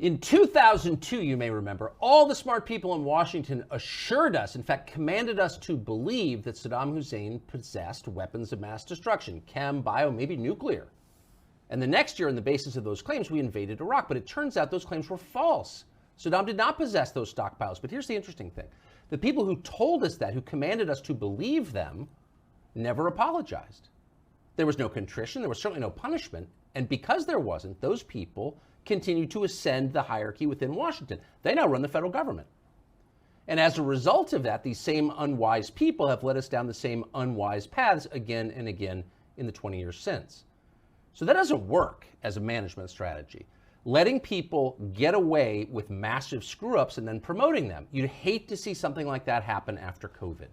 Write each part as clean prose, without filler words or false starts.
In 2002, you may remember, all the smart people in Washington assured us, in fact, commanded us to believe that Saddam Hussein possessed weapons of mass destruction, chem, bio, maybe nuclear. And the next year, on the basis of those claims, we invaded Iraq. But it turns out those claims were false. Saddam did not possess those stockpiles. But here's the interesting thing. The people who told us that, who commanded us to believe them, never apologized. There was no contrition. There was certainly no punishment. And because there wasn't, those people continue to ascend the hierarchy within Washington. They now run the federal government. And as a result of that, these same unwise people have led us down the same unwise paths again and again in the 20 years since. So that doesn't work as a management strategy. Letting people get away with massive screw-ups and then promoting them. You'd hate to see something like that happen after COVID.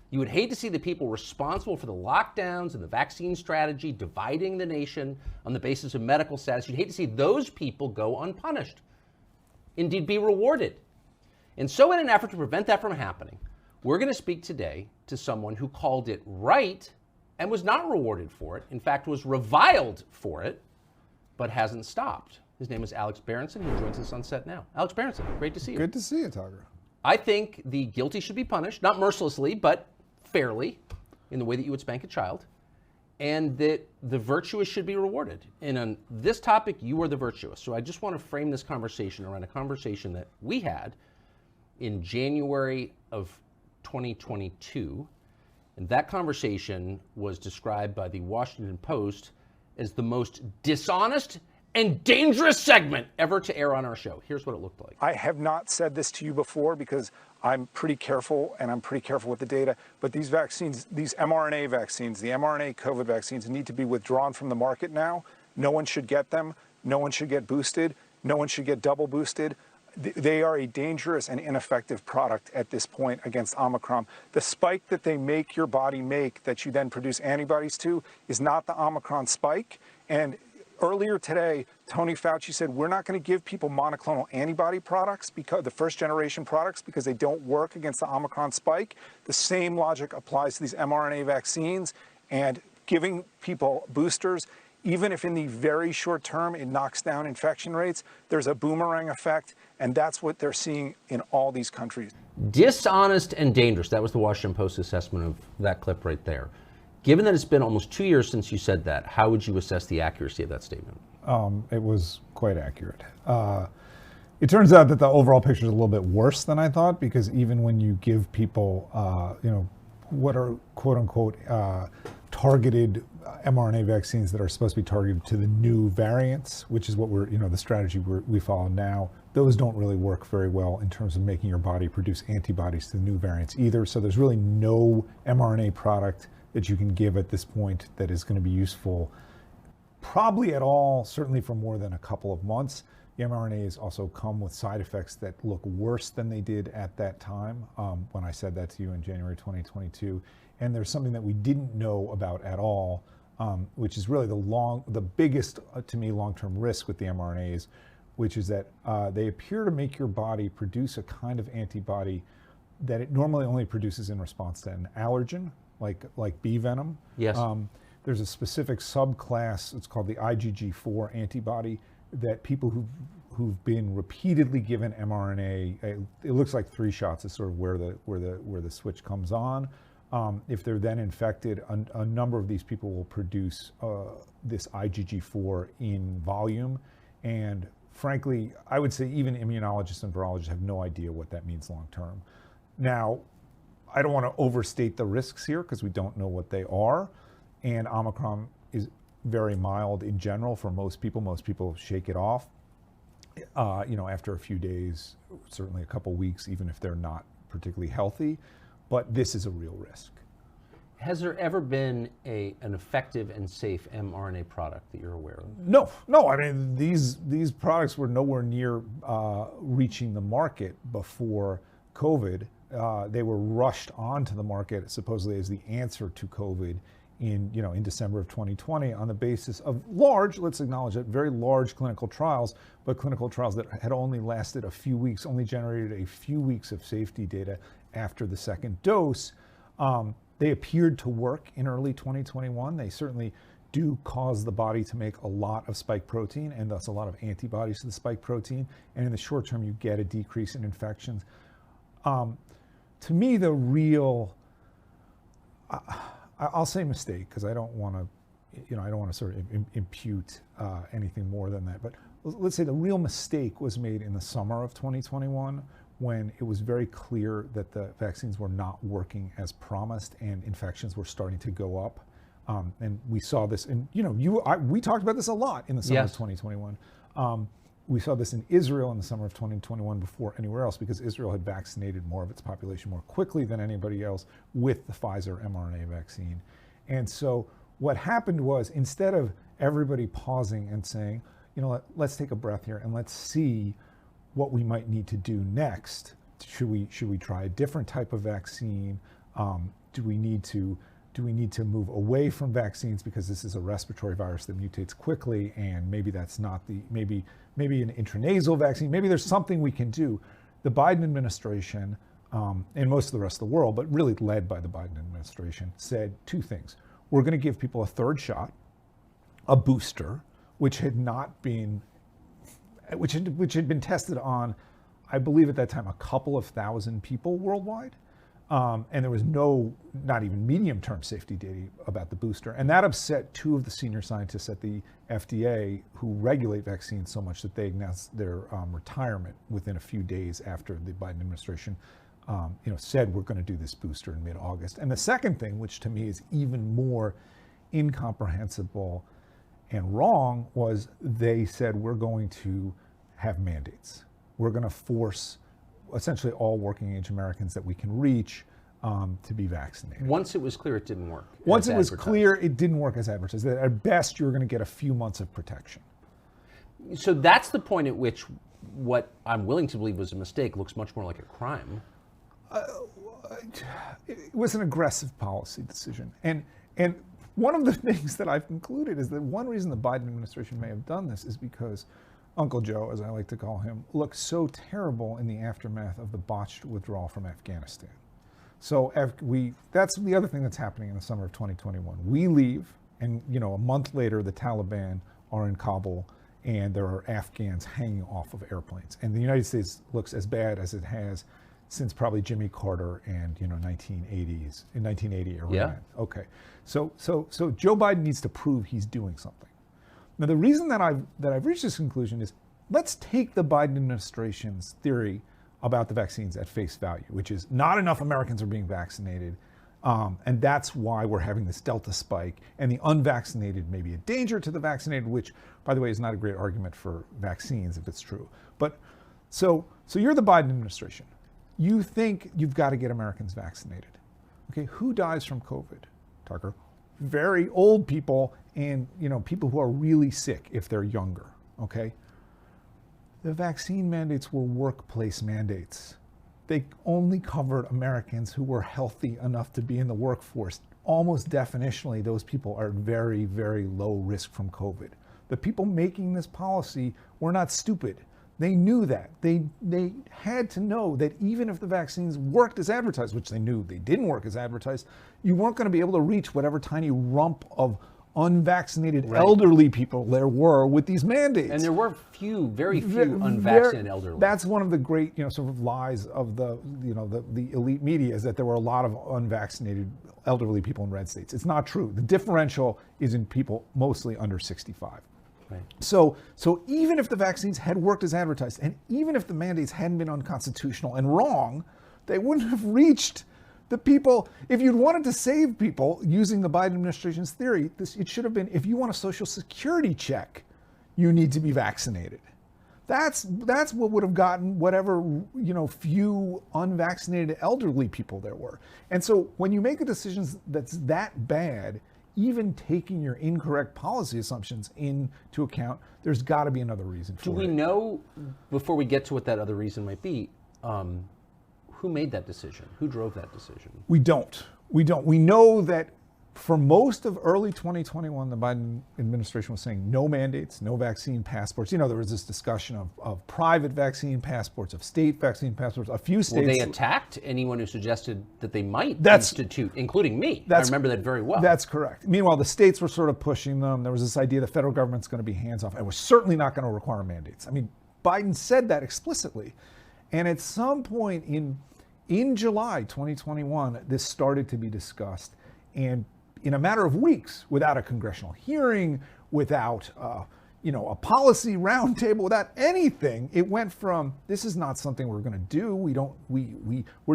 You would hate to see the people responsible for the lockdowns and the vaccine strategy dividing the nation on the basis of medical status. You'd hate to see those people go unpunished, indeed be rewarded. And so in an effort to prevent that from happening, we're going to speak today to someone who called it right and was not rewarded for it. In fact, was reviled for it, but hasn't stopped. His name is Alex Berenson. He joins us on set now. Alex Berenson, great to see you. Good to see you, Tucker. I think the guilty should be punished, not mercilessly, but fairly, in the way that you would spank a child, and that the virtuous should be rewarded. And on this topic, you are the virtuous. So I just want to frame this conversation around a conversation that we had in January of 2022. And that conversation was described by the Washington Post as the most dishonest and dangerous segment ever to air on our show. Here's what it looked like. I have not said this to you before because I'm pretty careful and I'm pretty careful with the data, but these vaccines, these mRNA vaccines, the mRNA COVID vaccines need to be withdrawn from the market now. No one should get them. No one should get boosted. No one should get double boosted. They are a dangerous and ineffective product at this point against Omicron. The spike that they make your body make that you then produce antibodies to is not the Omicron spike. And earlier today, Tony Fauci said, we're not going to give people monoclonal antibody products, because the first generation products, because they don't work against the Omicron spike. The same logic applies to these mRNA vaccines, and giving people boosters, even if in the very short term it knocks down infection rates, there's a boomerang effect, and that's what they're seeing in all these countries. Dishonest and dangerous. That was the Washington Post assessment of that clip right there. Given that it's been almost 2 years since you said that, how would you assess the accuracy of that statement? It was quite accurate. It turns out that the overall picture is a little bit worse than I thought, because even when you give people, what are quote unquote targeted mRNA vaccines that are supposed to be targeted to the new variants, which is what we're, the strategy we follow now, those don't really work very well in terms of making your body produce antibodies to the new variants either. So there's really no mRNA product that you can give at this point that is going to be useful probably at all, certainly for more than a couple of months. The mRNAs also come with side effects that look worse than they did at that time when I said that to you in January 2022. And there's something that we didn't know about at all, which is really the biggest, to me, long-term risk with the mRNAs, which is that they appear to make your body produce a kind of antibody that it normally only produces in response to an allergen, like bee venom. Yes. There's a specific subclass, it's called the IgG4 antibody, that people who've been repeatedly given mRNA, it looks like 3 shots is sort of where the switch comes on. If they're then infected, a number of these people will produce this IgG4 in volume. And frankly, I would say even immunologists and virologists have no idea what that means long term. Now, I don't want to overstate the risks here because we don't know what they are. And Omicron is very mild in general for most people. Most people shake it off, after a few days, certainly a couple weeks, even if they're not particularly healthy. But this is a real risk. Has there ever been an effective and safe mRNA product that you're aware of? No. I mean, these products were nowhere near reaching the market before COVID. They were rushed onto the market supposedly as the answer to COVID in December of 2020 on the basis of large, let's acknowledge it, very large clinical trials, but clinical trials that had only lasted a few weeks, only generated a few weeks of safety data after the second dose. They appeared to work in early 2021. They certainly do cause the body to make a lot of spike protein and thus a lot of antibodies to the spike protein. And in the short term, you get a decrease in infections. To me, the real, I'll say mistake because I don't want to, I don't want to sort of impute anything more than that. But let's say the real mistake was made in the summer of 2021 when it was very clear that the vaccines were not working as promised and infections were starting to go up. And we saw this, and we talked about this a lot in the summer of 2021. We saw this in Israel in the summer of 2021 before anywhere else because Israel had vaccinated more of its population more quickly than anybody else with the Pfizer mRNA vaccine. And so what happened was, instead of everybody pausing and saying, let's take a breath here and let's see what we might need to do next. Should we try a different type of vaccine? Do we need to move away from vaccines because this is a respiratory virus that mutates quickly, and maybe that's not maybe an intranasal vaccine, maybe there's something we can do. The Biden administration, and most of the rest of the world, but really led by the Biden administration, said two things. We're going to give people a third shot, a booster, which had been tested on, I believe at that time, a couple of thousand people worldwide. And there was not even medium-term safety data about the booster. And that upset two of the senior scientists at the FDA who regulate vaccines so much that they announced their retirement within a few days after the Biden administration said we're going to do this booster in mid-August. And the second thing, which to me is even more incomprehensible and wrong, was they said we're going to have mandates. We're going to force essentially all working age Americans that we can reach to be vaccinated. Once it was clear it didn't work. Once it was clear it didn't work as advertised, that at best you're going to get a few months of protection. So that's the point at which what I'm willing to believe was a mistake looks much more like a crime. It was an aggressive policy decision. And one of the things that I've concluded is that one reason the Biden administration may have done this is because Uncle Joe, as I like to call him, looked so terrible in the aftermath of the botched withdrawal from Afghanistan. So that's the other thing that's happening in the summer of 2021. We leave, and a month later, the Taliban are in Kabul, and there are Afghans hanging off of airplanes. And the United States looks as bad as it has since probably Jimmy Carter and 1980s, in 1980 Iran. Yeah. Okay. So Joe Biden needs to prove he's doing something. Now, the reason that I've reached this conclusion is, let's take the Biden administration's theory about the vaccines at face value, which is not enough Americans are being vaccinated, and that's why we're having this Delta spike, and the unvaccinated may be a danger to the vaccinated, which, by the way, is not a great argument for vaccines if it's true. But so you're the Biden administration. You think you've got to get Americans vaccinated. Okay, who dies from COVID, Tucker? Very old people and people who are really sick if they're younger. Okay, the vaccine mandates were workplace mandates. They only covered Americans who were healthy enough to be in the workforce. Almost definitionally, those people are very, very low risk from COVID. The people making this policy were not stupid. They knew that. They had to know that even if the vaccines worked as advertised, which they knew they didn't work as advertised, you weren't going to be able to reach whatever tiny rump of unvaccinated elderly people there were with these mandates. And there were very few unvaccinated elderly. That's one of the great, sort of lies of the elite media, is that there were a lot of unvaccinated elderly people in red states. It's not true. The differential is in people mostly under 65. Right. So even if the vaccines had worked as advertised, and even if the mandates hadn't been unconstitutional and wrong, they wouldn't have reached the people. If you'd wanted to save people using the Biden administration's theory, it should have been, if you want a Social Security check, you need to be vaccinated. That's what would have gotten whatever few unvaccinated elderly people there were. And so when you make a decision that's that bad, even taking your incorrect policy assumptions into account, there's got to be another reason for it. Do we know, before we get to what that other reason might be, who made that decision? Who drove that decision? We don't. We know that For most of early 2021, the Biden administration was saying no mandates, no vaccine passports. There was this discussion of private vaccine passports, of state vaccine passports. A few states. Well, they attacked anyone who suggested that they might institute, including me. I remember that very well. That's correct. Meanwhile, the states were sort of pushing them. There was this idea the federal government's going to be hands-off, and we're certainly not going to require mandates. I mean, Biden said that explicitly. And at some point in July 2021, this started to be discussed. And in a matter of weeks, without a congressional hearing, without a policy roundtable, without anything, it went from this is not something we're going to do. We're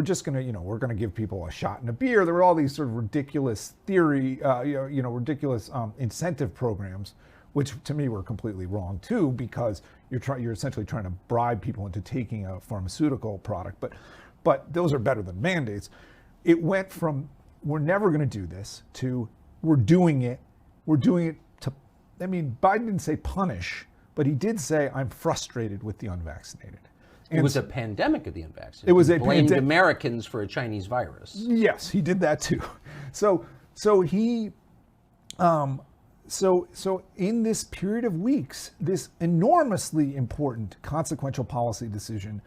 just going to we're going to give people a shot and a beer. There were all these sort of ridiculous ridiculous incentive programs, which to me were completely wrong too, because you're essentially trying to bribe people into taking a pharmaceutical product. But those are better than mandates. It went from we're never going to do this to we're doing it. We're doing it to, Biden didn't say punish, but he did say I'm frustrated with the unvaccinated. It was a pandemic of the unvaccinated. It was he blamed Americans for a Chinese virus. Yes, he did that too. So in this period of weeks, this enormously important consequential policy decision,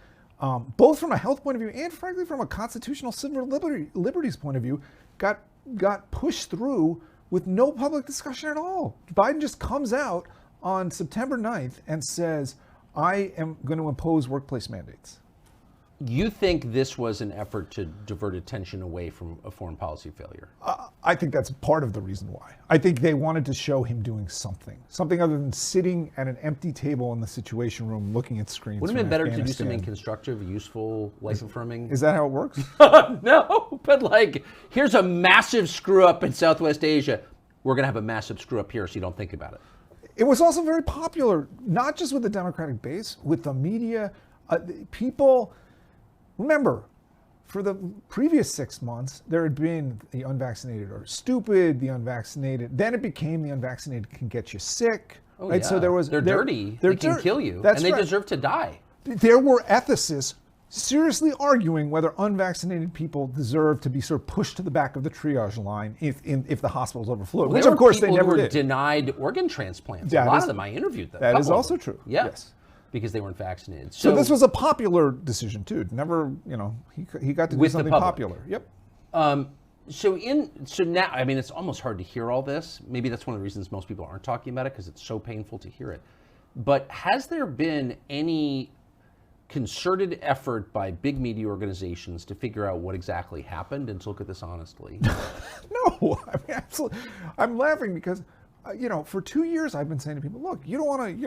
both from a health point of view and frankly from a constitutional civil liberties point of view, got pushed through with no public discussion at all. Biden just comes out on September 9th and says, I am going to impose workplace mandates. You think this was an effort to divert attention away from a foreign policy failure? I think that's part of the reason why. I think they wanted to show him doing something other than sitting at an empty table in the Situation Room looking at screens. Wouldn't it be better to do something constructive, useful, life-affirming? Is that how it works? No, but here's a massive screw-up in Southwest Asia. We're going to have a massive screw-up here, so you don't think about it. It was also very popular, not just with the Democratic base, with the media. People... Remember, for the previous 6 months, there had been the unvaccinated are stupid, the unvaccinated. Then it became the unvaccinated can get you sick. Oh, right? yeah. So they're dirty. They can kill you. That's and they right. deserve to die. There were ethicists seriously arguing whether unvaccinated people deserve to be sort of pushed to the back of the triage line if the hospitals overflowed, which of course they never were did. Denied organ transplants. That a lot is, of them, I interviewed them. That is also true. Yeah. Yes. Because they weren't vaccinated. So this was a popular decision too. Never, he got to do something popular. Yep. So now, it's almost hard to hear all this. Maybe that's one of the reasons most people aren't talking about it, because it's so painful to hear it. But has there been any concerted effort by big media organizations to figure out what exactly happened and to look at this honestly? No, absolutely. I'm laughing because, for 2 years I've been saying to people, look, you don't want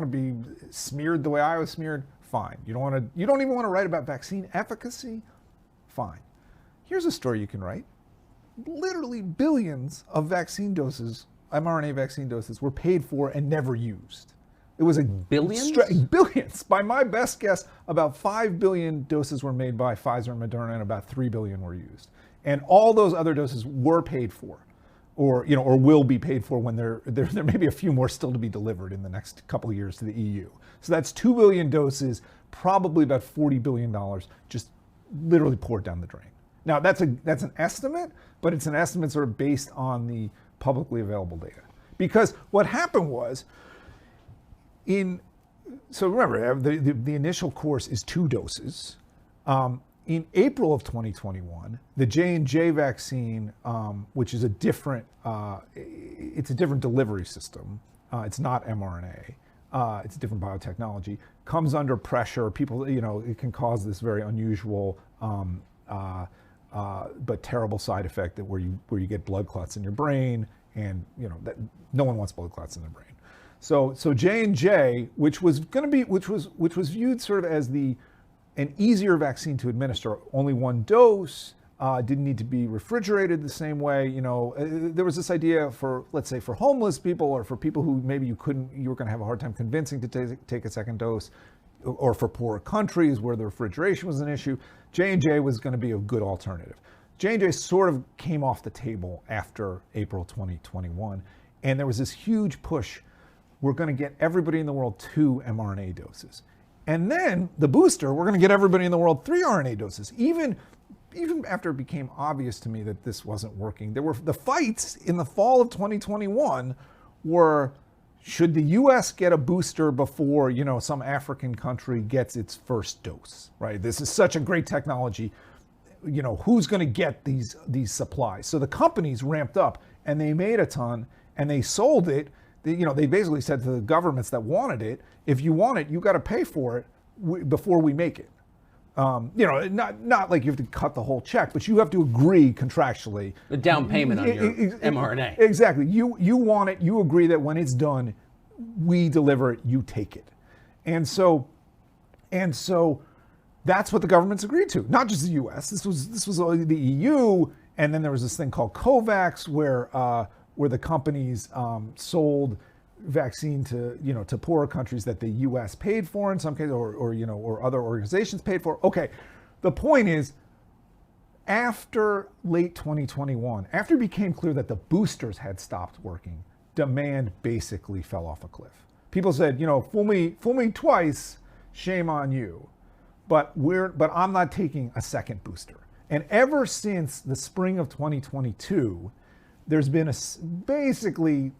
to be smeared the way I was smeared. Fine. You don't even want to write about vaccine efficacy. Fine. Here's a story you can write. Literally billions of vaccine doses, mRNA vaccine doses, were paid for and never used. It was billions? Billions. By my best guess, about 5 billion doses were made by Pfizer and Moderna, and about 3 billion were used. And all those other doses were paid for, or will be paid for when there may be a few more still to be delivered in the next couple of years to the EU. So that's 2 billion doses, probably about $40 billion, just literally poured down the drain. Now that's an estimate, but it's an estimate sort of based on the publicly available data. Because what happened was, so remember, the initial course is 2 doses. In April of 2021, the J&J vaccine, which is a different delivery system. It's not mRNA. It's a different biotechnology. Comes under pressure. People, it can cause this very unusual but terrible side effect where you get blood clots in your brain, and that no one wants blood clots in their brain. So J&J, which was viewed sort of as an easier vaccine to administer, only 1 dose, didn't need to be refrigerated the same way. There was this idea for, let's say, for homeless people, or for people who maybe you were going to have a hard time convincing to take a second dose, or for poorer countries where the refrigeration was an issue, J&J was going to be a good alternative. J&J sort of came off the table after April 2021, and there was this huge push. We're going to get everybody in the world 2 mRNA doses. And then the booster, we're going to get everybody in the world 3 RNA doses. Even even after it became obvious to me that this wasn't working, there were the fights in the fall of 2021 were, should the U.S. get a booster before, some African country gets its first dose, right? This is such a great technology. Who's going to get these supplies? So the companies ramped up and they made a ton and they sold it. They basically said to the governments that wanted it, if you want it, you got to pay for it before we make it. Not like you have to cut the whole check, but you have to agree contractually. The down payment on your mRNA. Exactly. You want it. You agree that when it's done, we deliver it. You take it. And so that's what the governments agreed to. Not just the U.S. This was the EU, and then there was this thing called COVAX, where the companies sold vaccine to poorer countries that the U.S. paid for in some cases, or other organizations paid for. Okay, the point is, after late 2021, after it became clear that the boosters had stopped working, demand basically fell off a cliff. People said, fool me twice, shame on you. But I'm not taking a second booster. And ever since the spring of 2022, there's been basically,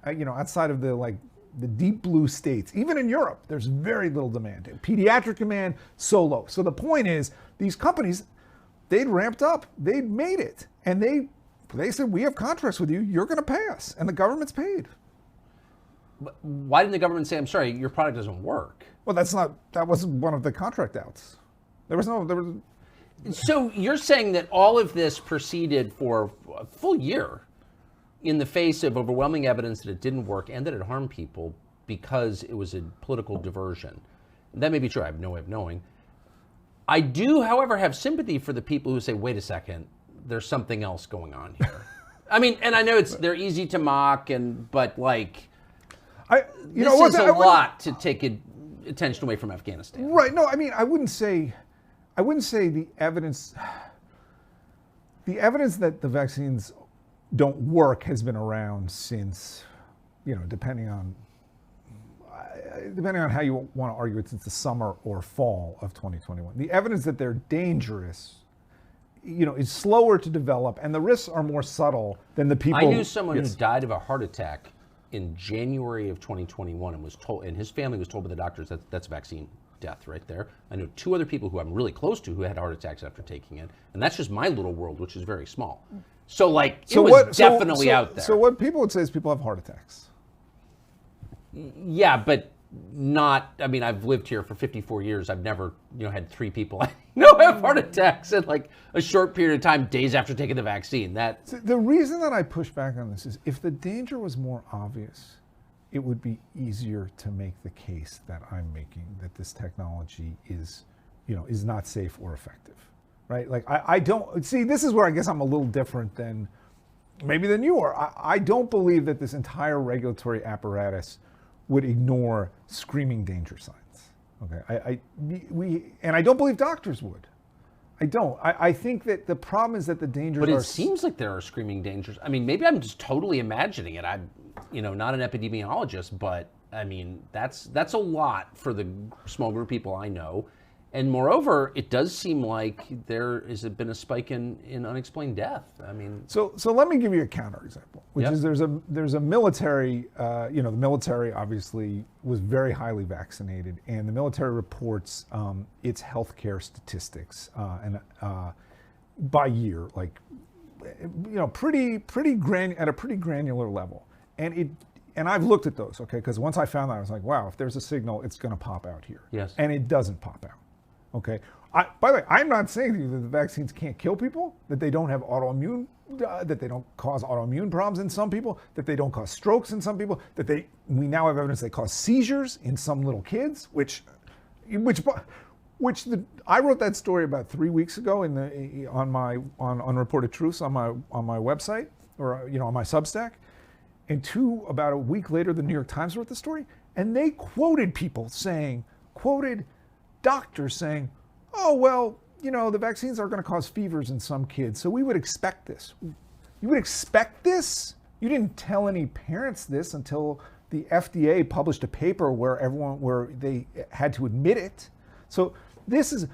outside of the deep blue states, even in Europe, there's very little demand. Pediatric demand, so low. So the point is, these companies, they'd ramped up, they'd made it, and they said, we have contracts with you, you're going to pay us, and the government's paid. But why didn't the government say, I'm sorry, your product doesn't work? Well, that wasn't one of the contract outs. So you're saying that all of this proceeded for a full year in the face of overwhelming evidence that it didn't work and that it harmed people because it was a political diversion. That may be true. I have no way of knowing. I do, however, have sympathy for the people who say, wait a second, there's something else going on here. I mean, and I know they're easy to mock, but this is a lot to take attention away from Afghanistan. Right. No, I mean, I wouldn't say the evidence that the vaccines don't work has been around since, depending on how you want to argue it, since the summer or fall of 2021. The evidence that they're dangerous, is slower to develop, and the risks are more subtle than the people. I knew someone who died of a heart attack in January of 2021 and was told, and his family was told by the doctors that that's vaccine death right there. I know 2 other people who I'm really close to who had heart attacks after taking it, and that's just my little world, which is very small. So it was definitely out there. So what people would say is people have heart attacks. Yeah, but not, I mean, I've lived here for 54 years. I've never, had 3 people I know have heart attacks in a short period of time, days after taking the vaccine. The reason that I push back on this is if the danger was more obvious, it would be easier to make the case that I'm making, that this technology is not safe or effective, right? I don't, see, this is where I guess I'm a little different than you are. I don't believe that this entire regulatory apparatus would ignore screaming danger signs. Okay, I don't believe doctors would. I don't. I think that the problem is that the dangers But it seems like there are screaming dangers. I mean, maybe I'm just totally imagining it. I'm, not an epidemiologist, but I mean, that's a lot for the small group of people I know. And moreover, it does seem like there has been a spike in unexplained death. I mean, so let me give you a counterexample, which is there's a military. The military obviously was very highly vaccinated, and the military reports its healthcare statistics and by year, pretty at a pretty granular level, and I've looked at those, okay, because once I found that, I was like, wow, if there's a signal, it's going to pop out here. Yes. And it doesn't pop out. Okay. By the way, I'm not saying to you that the vaccines can't kill people, that they don't have autoimmune, that they don't cause autoimmune problems in some people, that they don't cause strokes in some people, that we now have evidence they cause seizures in some little kids, I wrote that story about 3 weeks ago on Unreported Truths on my website, or on my Substack, and about a week later, the New York Times wrote the story, and they quoted doctors saying, oh, well, the vaccines are going to cause fevers in some kids, so we would expect this. You would expect this? You didn't tell any parents this until the FDA published a paper where they had to admit it. So this is,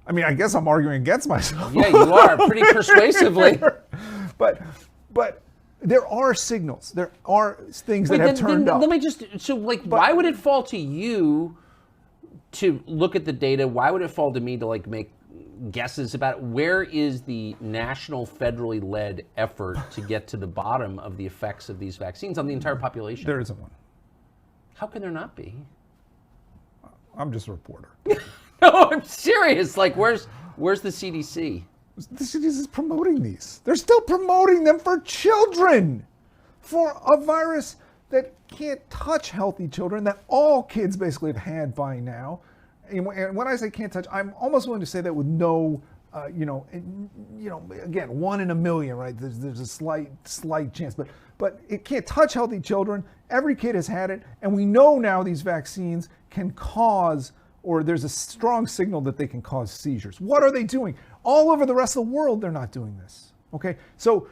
I mean, I guess I'm arguing against myself. Yeah, you are pretty persuasively. but there are signals. There are things that have turned up. Let me just, why would it fall to you to look at the data? Why would it fall to me to make guesses about where is the national federally led effort to get to the bottom of the effects of these vaccines on the entire population? There isn't one. How can there not be? I'm just a reporter. No, I'm serious. Where's the CDC? The CDC is promoting these. They're still promoting them for children, for a virus that can't touch healthy children, that all kids basically have had by now. And when I say can't touch, I'm almost willing to say that with no, again, 1 in a million, right? There's a slight chance, but it can't touch healthy children. Every kid has had it, and we know now these vaccines can cause, or there's a strong signal that they can cause seizures. What are they doing? All over the rest of the world, they're not doing this, okay? So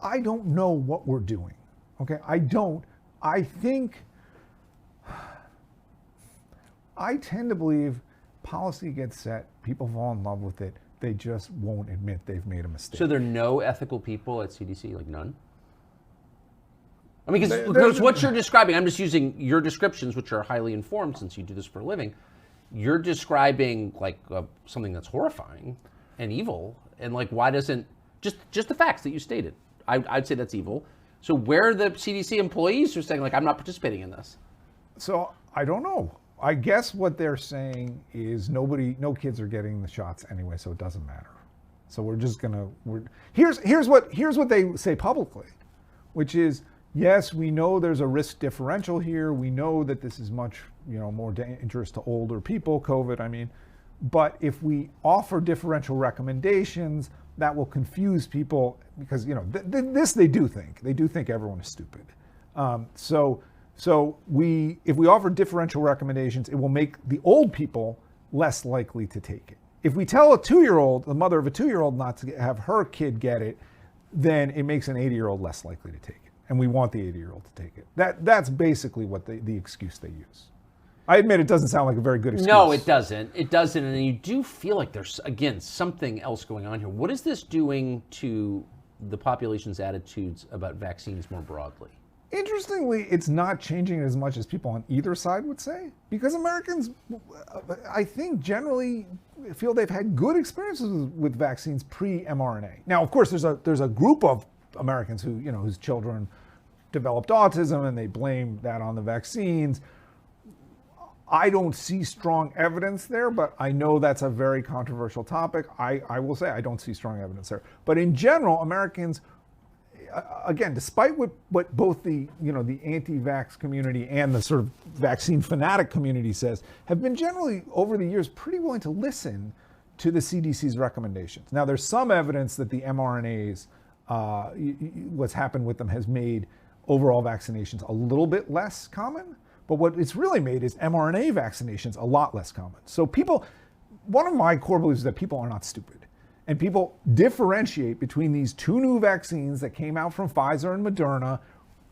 I don't know what we're doing, okay? I tend to believe policy gets set, people fall in love with it, they just won't admit they've made a mistake. So there are no ethical people at CDC, none? I mean, because what you're describing, I'm just using your descriptions, which are highly informed since you do this for a living. You're describing something that's horrifying and evil, and why doesn't just the facts that you stated? I'd say that's evil. So where are the CDC employees who are saying I'm not participating in this? So I don't know. I guess what they're saying is no kids are getting the shots anyway, so it doesn't matter. So here's what they say publicly, which is, yes, we know there's a risk differential here. We know that this is much, more dangerous to older people, COVID, but if we offer differential recommendations, that will confuse people because, this they do think. They do think everyone is stupid. So if we offer differential recommendations, it will make the old people less likely to take it. If we tell the mother of a 2-year-old not to have her kid get it, then it makes an 80-year-old less likely to take it. And we want the 80-year-old to take it. That's basically what the excuse they use. I admit it doesn't sound like a very good excuse. No, it doesn't. It doesn't. And you do feel like there's, again, something else going on here. What is this doing to the population's attitudes about vaccines more broadly? Interestingly, it's not changing as much as people on either side would say, because Americans, I think, generally feel they've had good experiences with vaccines pre-mRNA. Now, of course, there's a group of Americans whose children developed autism and they blame that on the vaccines. I don't see strong evidence there, but I know that's a very controversial topic. I will say I don't see strong evidence there. But in general, Americans, again, despite what both the anti-vax community and the sort of vaccine fanatic community says, have been generally over the years pretty willing to listen to the CDC's recommendations. Now, there's some evidence that the mRNAs, what's happened with them has made overall vaccinations a little bit less common. But what it's really made is mRNA vaccinations a lot less common. So one of my core beliefs is that people are not stupid. And people differentiate between these 2 new vaccines that came out from Pfizer and Moderna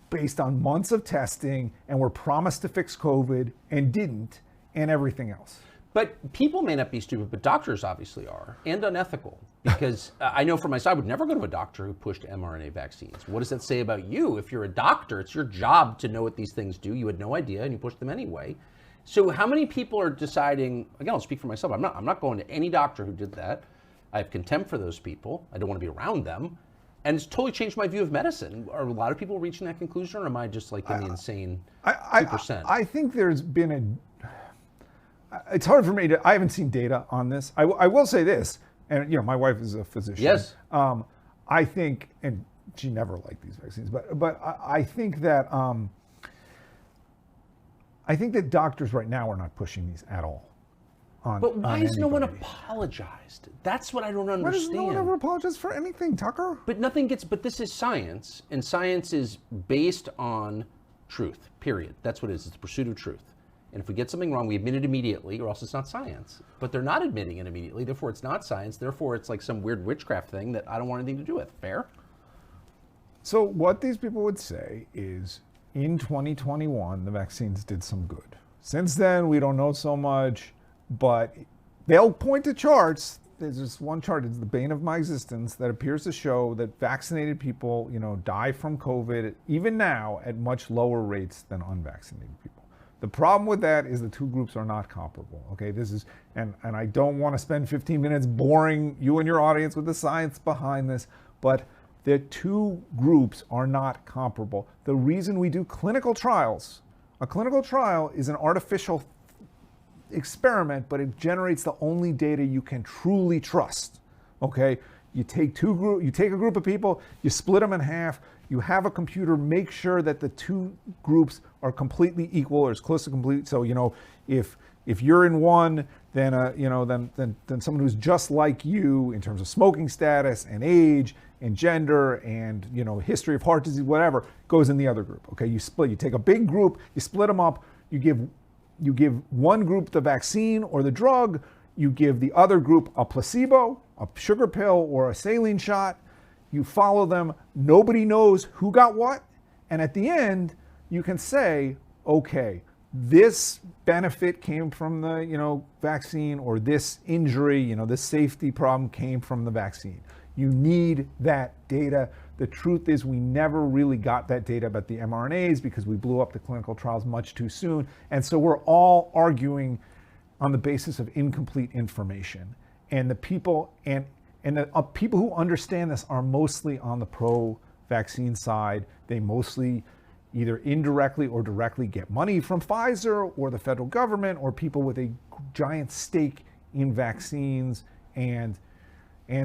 based on months of testing and were promised to fix COVID and didn't, and everything else. But people may not be stupid, but doctors obviously are, and unethical. Because I know for myself, I would never go to a doctor who pushed mRNA vaccines. What does that say about you? If you're a doctor, it's your job to know what these things do. You had no idea, and you pushed them anyway. So how many people are deciding, again, I'll speak for myself, I'm not going to any doctor who did that. I have contempt for those people. I don't want to be around them. And it's totally changed my view of medicine. Are a lot of people reaching that conclusion, or am I just in the insane 2%? I think there's been it's hard for me I haven't seen data on this. I will say this, and my wife is a physician. Yes. I think, and she never liked these vaccines, but I think that doctors right now are not pushing these at all. But why has no one apologized? That's what I don't understand. Why does no one ever apologize for anything, Tucker? But this is science, and science is based on truth, period. That's what it is. It's the pursuit of truth. And if we get something wrong, we admit it immediately, or else it's not science. But they're not admitting it immediately, therefore it's not science, therefore it's like some weird witchcraft thing that I don't want anything to do with. Fair? So what these people would say is, in 2021, the vaccines did some good. Since then, we don't know so much, but they'll point to charts. There's just one chart, it's the bane of my existence, that appears to show that vaccinated people, die from COVID, even now, at much lower rates than unvaccinated people. The problem with that is the two groups are not comparable. Okay, this is, and I don't want to spend 15 minutes boring you and your audience with the science behind this, but the two groups are not comparable. The reason we do clinical trials, a clinical trial is an artificial experiment, but it generates the only data you can truly trust. Okay, you take a group of people, you split them in half, you have a computer make sure that the two groups are completely equal or as close to complete. So if you're in one, then then someone who's just like you in terms of smoking status and age and gender and history of heart disease, whatever, goes in the other group. Okay, you take a big group, you split them up, you give one group the vaccine or the drug, you give the other group a placebo, a sugar pill, or a saline shot. You follow them, nobody knows who got what, and at the end, you can say, okay, this benefit came from the vaccine, or this injury, this safety problem came from the vaccine. You need that data. The truth is we never really got that data about the mRNAs because we blew up the clinical trials much too soon. And so we're all arguing on the basis of incomplete information. And the people the people who understand this are mostly on the pro-vaccine side. They mostly either indirectly or directly get money from Pfizer or the federal government, or people with a giant stake in vaccines. And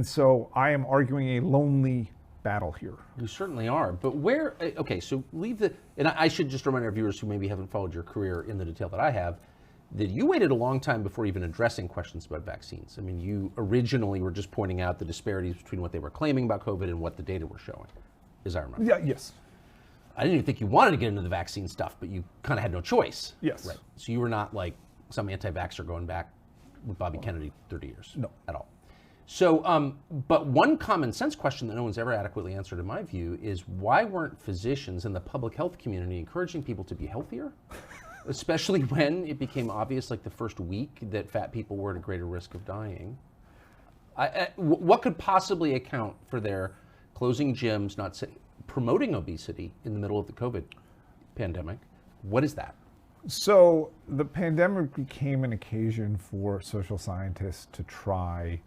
so I am arguing a lonely battle here. You certainly are. But so and I should just remind our viewers who maybe haven't followed your career in the detail that I have, that you waited a long time before even addressing questions about vaccines. I mean, you originally were just pointing out the disparities between what they were claiming about COVID and what the data were showing, as I remember. Yeah, yes. I didn't even think you wanted to get into the vaccine stuff, but you kind of had no choice. Yes. Right. So you were not like some anti-vaxxer going back with Bobby Kennedy 30 years. No. At all. So, but one common sense question that no one's ever adequately answered in my view is, why weren't physicians and the public health community encouraging people to be healthier? Especially when it became obvious, like the first week, that fat people were at a greater risk of dying. What could possibly account for their closing gyms, promoting obesity in the middle of the COVID pandemic? What is that? So the pandemic became an occasion for social scientists to try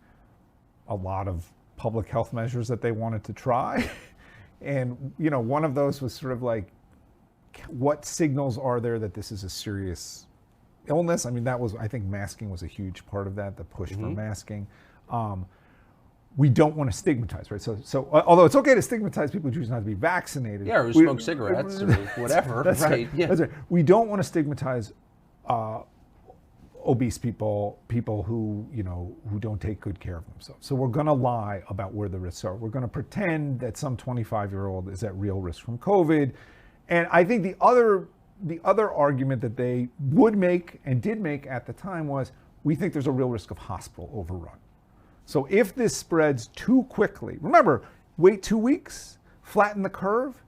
a lot of public health measures that they wanted to try. And, one of those was sort of like, what signals are there that this is a serious illness? I mean, I think masking was a huge part of that, the push for masking. We don't want to stigmatize, right? So although it's okay to stigmatize people who choose not to be vaccinated. Yeah, or who smoke cigarettes or whatever. That's right. Yeah. That's right. We don't want to stigmatize obese people who don't take good care of themselves. So we're going to lie about where the risks are. We're going to pretend that some 25-year-old is at real risk from COVID. And I think the other argument that they would make and did make at the time was, we think there's a real risk of hospital overrun. So if this spreads too quickly, remember, wait 2 weeks, flatten the curve.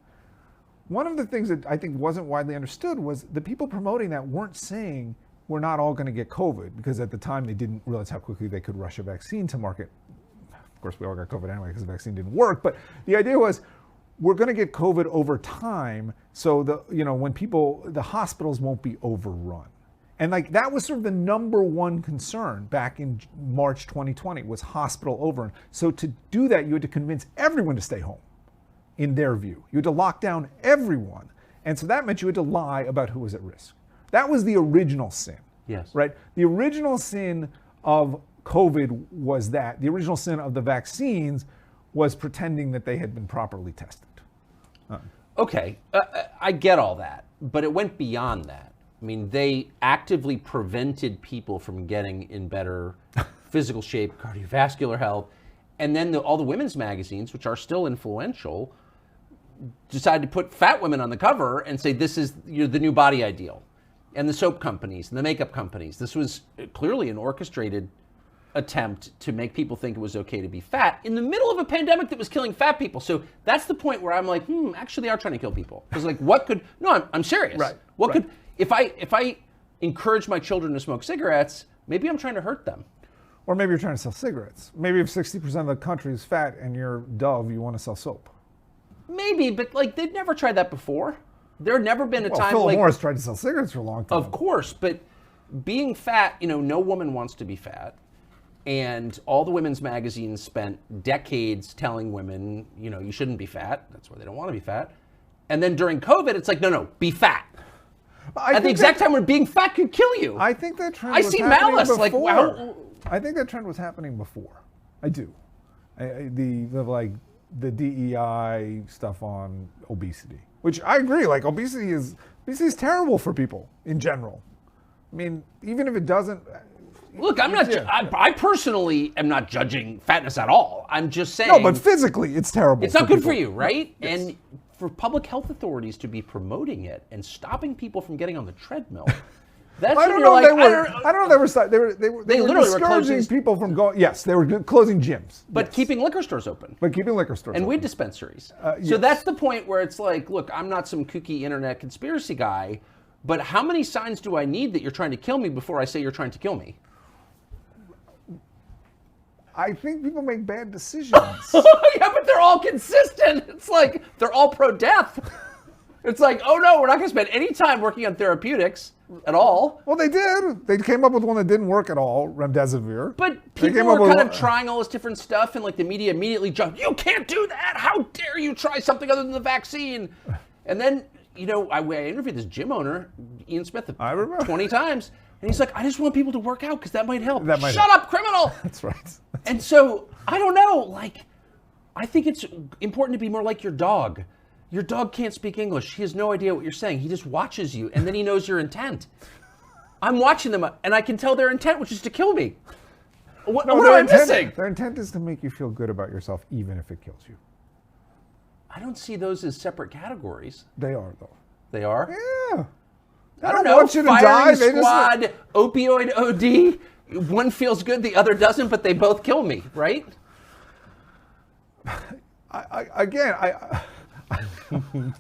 One of the things that I think wasn't widely understood was the people promoting that weren't saying we're not all going to get COVID, because at the time they didn't realize how quickly they could rush a vaccine to market. Of course, we all got COVID anyway because the vaccine didn't work. But the idea was, we're going to get COVID over time, so the hospitals won't be overrun. And that was sort of the number one concern back in March 2020, was hospital overrun. So to do that, you had to convince everyone to stay home, in their view. You had to lock down everyone. And so that meant you had to lie about who was at risk. That was the original sin. Yes. Right? The original sin of COVID was that. The original sin of the vaccines was pretending that they had been properly tested. Okay, I get all that, but it went beyond that. I mean, they actively prevented people from getting in better physical shape, cardiovascular health, and then all the women's magazines, which are still influential, decided to put fat women on the cover and say, this is the new body ideal. And the soap companies and the makeup companies. This was clearly an orchestrated attempt to make people think it was okay to be fat in the middle of a pandemic that was killing fat people. So that's the point where I'm like, actually they are trying to kill people. Because I'm serious. Right. If I encourage my children to smoke cigarettes, maybe I'm trying to hurt them. Or maybe you're trying to sell cigarettes. Maybe if 60% of the country is fat and you're Dove, you want to sell soap. Maybe, but like they've never tried that before. There had never been a time Philip like Morris tried to sell cigarettes for a long time. Of course, but being fat, no woman wants to be fat. And all the women's magazines spent decades telling women, you shouldn't be fat. That's why they don't want to be fat. And then during COVID, it's like, no, be fat. At the exact time when being fat could kill you. I think that trend I was see happening malice. before. Like, wow. I think that trend was happening before. I do. The DEI stuff on obesity, which I agree. Like obesity is terrible for people in general. I mean, even if it doesn't. Look, I'm not. I personally am not judging fatness at all. I'm just saying. No, but physically, it's terrible. It's not good for people. you, right? Yes. And for public health authorities to be promoting it and stopping people from getting on the treadmill. That's I don't know. If they were literally discouraging people from going. Yes, they were closing gyms, but keeping liquor stores open. And weed dispensaries. So Yes. that's the point where it's like, look, I'm not some kooky internet conspiracy guy, but how many signs do I need that you're trying to kill me before I say you're trying to kill me? I think people make bad decisions. Yeah, but they're all consistent. It's like they're all pro-death. It's like, oh no, we're not going to spend any time working on therapeutics at all. Well, they did. They came up with one that didn't work at all, remdesivir. But people were kind of trying all this different stuff, and like the media immediately jumped, you can't do that! How dare you try something other than the vaccine? And then, I interviewed this gym owner, Ian Smith, I remember. 20 times, and he's like, I just want people to work out because that might help. That might Shut up, criminal! That's right. And so, I don't know, I think it's important to be more like your dog. Your dog can't speak English. He has no idea what you're saying. He just watches you, and then he knows your intent. I'm watching them, and I can tell their intent, which is to kill me. What am I missing? Their intent is to make you feel good about yourself, even if it kills you. I don't see those as separate categories. They are, though. They are? Yeah. I don't know. Want you to Firing die. squad, opioid OD. One feels good, the other doesn't, but they both kill me, right?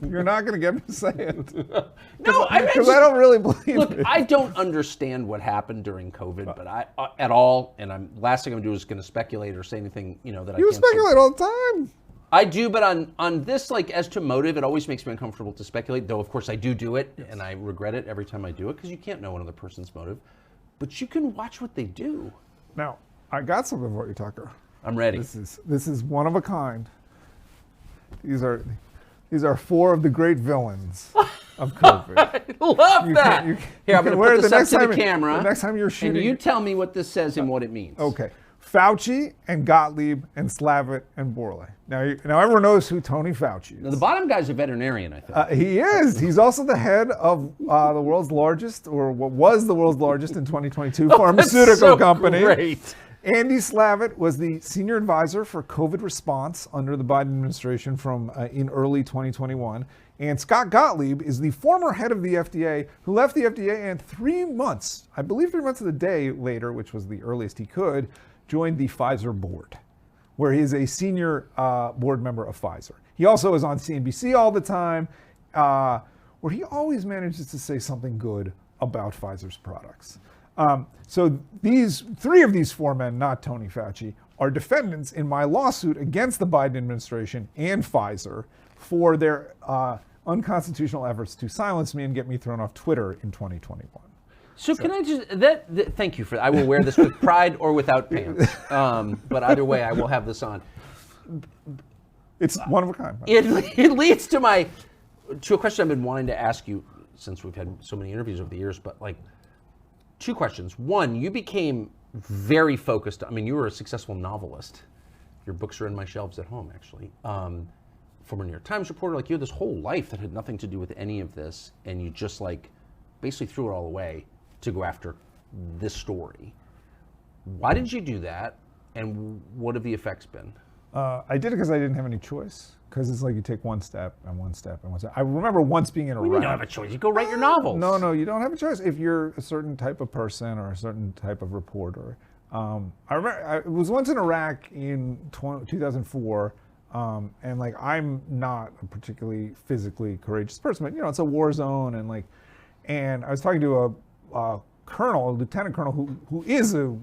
You're not going to get me to say it. No, because I don't really believe look, it. I don't understand what happened during COVID, but I at all. And last thing I'm going to do is going to speculate or say anything that I can't. You speculate all the time. I do, but on this, as to motive, it always makes me uncomfortable to speculate. Though of course I do it, and I regret it every time I do it because you can't know another person's motive. But you can watch what they do. Now, I got something for you, Tucker. I'm ready. This is one of a kind. These are 4 of the great villains of COVID. I love that. Here, I'm going to put this up to the camera. The next time you're shooting. And you tell me what this says and what it means. Okay. Fauci and Gottlieb and Slavitt and Borley. Now everyone knows who Tony Fauci is. Now, the bottom guy's a veterinarian, I think. He is. He's also the head of the world's largest, or what was the world's largest in 2022, pharmaceutical company. Great. Andy Slavitt was the senior advisor for COVID response under the Biden administration from in early 2021. And Scott Gottlieb is the former head of the FDA who left the FDA and 3 months, I believe 3 months of the day later, which was the earliest he could, joined the Pfizer board, where he is a senior board member of Pfizer. He also is on CNBC all the time, where he always manages to say something good about Pfizer's products. So these 3 of these 4 men, not Tony Fauci, are defendants in my lawsuit against the Biden administration and Pfizer for their unconstitutional efforts to silence me and get me thrown off Twitter in 2021. So can I just, thank you for that. I will wear this with pride or without pants. But either way, I will have this on. It's one of a kind. It leads to a question I've been wanting to ask you since we've had so many interviews over the years, but 2 questions. One, you became very focused. I mean, you were a successful novelist. Your books are in my shelves at home, actually. Former New York Times reporter, you had this whole life that had nothing to do with any of this, and you just basically threw it all away to go after this story. Why did you do that, and what have the effects been? I did it because I didn't have any choice. Because it's you take one step and one step and one step. I remember once being in a You don't have a choice. You go write your novels. No, you don't have a choice if you're a certain type of person or a certain type of reporter. I remember I was once in Iraq in 2004, and I'm not a particularly physically courageous person, but it's a war zone, and I was talking to a colonel, a lieutenant colonel who is a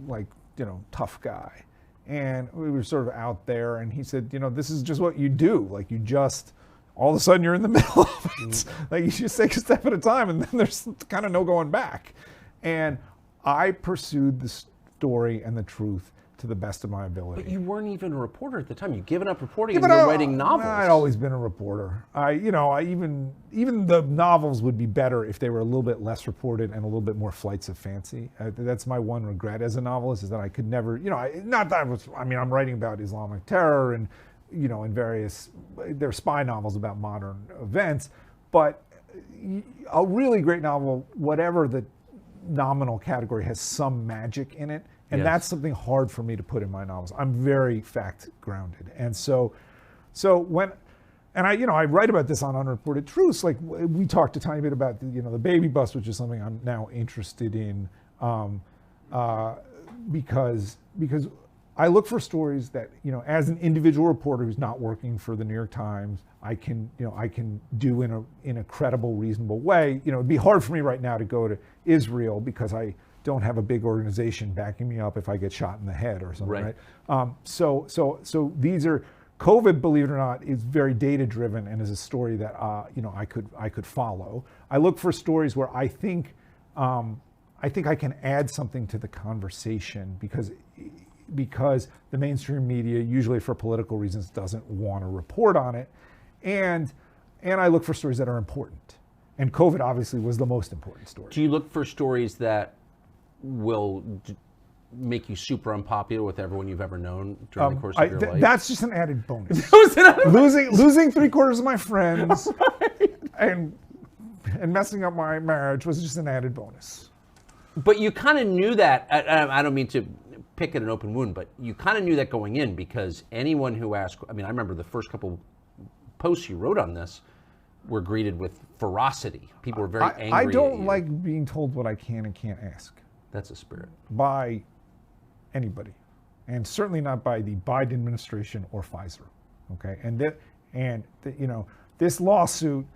tough guy. And we were sort of out there, and he said, this is just what you do. Like, you just, all of a sudden you're in the middle of it. Like, you just take a step at a time, and then there's kind of no going back. And I pursued the story and the truth to the best of my ability. But you weren't even a reporter at the time. You'd given up reporting and you were writing novels. I'd always been a reporter. I even the novels would be better if they were a little bit less reported and a little bit more flights of fancy. That's my one regret as a novelist, is that I could never, not that I'm writing about Islamic terror and, in various, there are spy novels about modern events, but a really great novel, whatever the nominal category, has some magic in it. And that's something hard for me to put in my novels. I'm very fact grounded. And so when, and I write about this on Unreported Truths, like we talked a tiny bit about the baby bust, which is something I'm now interested in, because I look for stories that, as an individual reporter who's not working for the New York Times, I can do in a credible, reasonable way. It'd be hard for me right now to go to Israel because I don't have a big organization backing me up if I get shot in the head or something, right? So these are, COVID, believe it or not, is very data driven and is a story that I could follow. I look for stories where I think I can add something to the conversation because the mainstream media, usually for political reasons, doesn't want to report on it, and I look for stories that are important. And COVID obviously was the most important story. Do you look for stories that will make you super unpopular with everyone you've ever known during the course of your life? That's just an added bonus. Losing 3/4 of my friends and messing up my marriage was just an added bonus. But you kind of knew that. I don't mean to pick at an open wound, but you kind of knew that going in, because anyone who asked, I remember the first couple posts you wrote on this were greeted with ferocity. People were very angry. I don't like being told what I can and can't ask. That's a spirit. By anybody, and certainly not by the Biden administration or Pfizer. Okay, this lawsuit,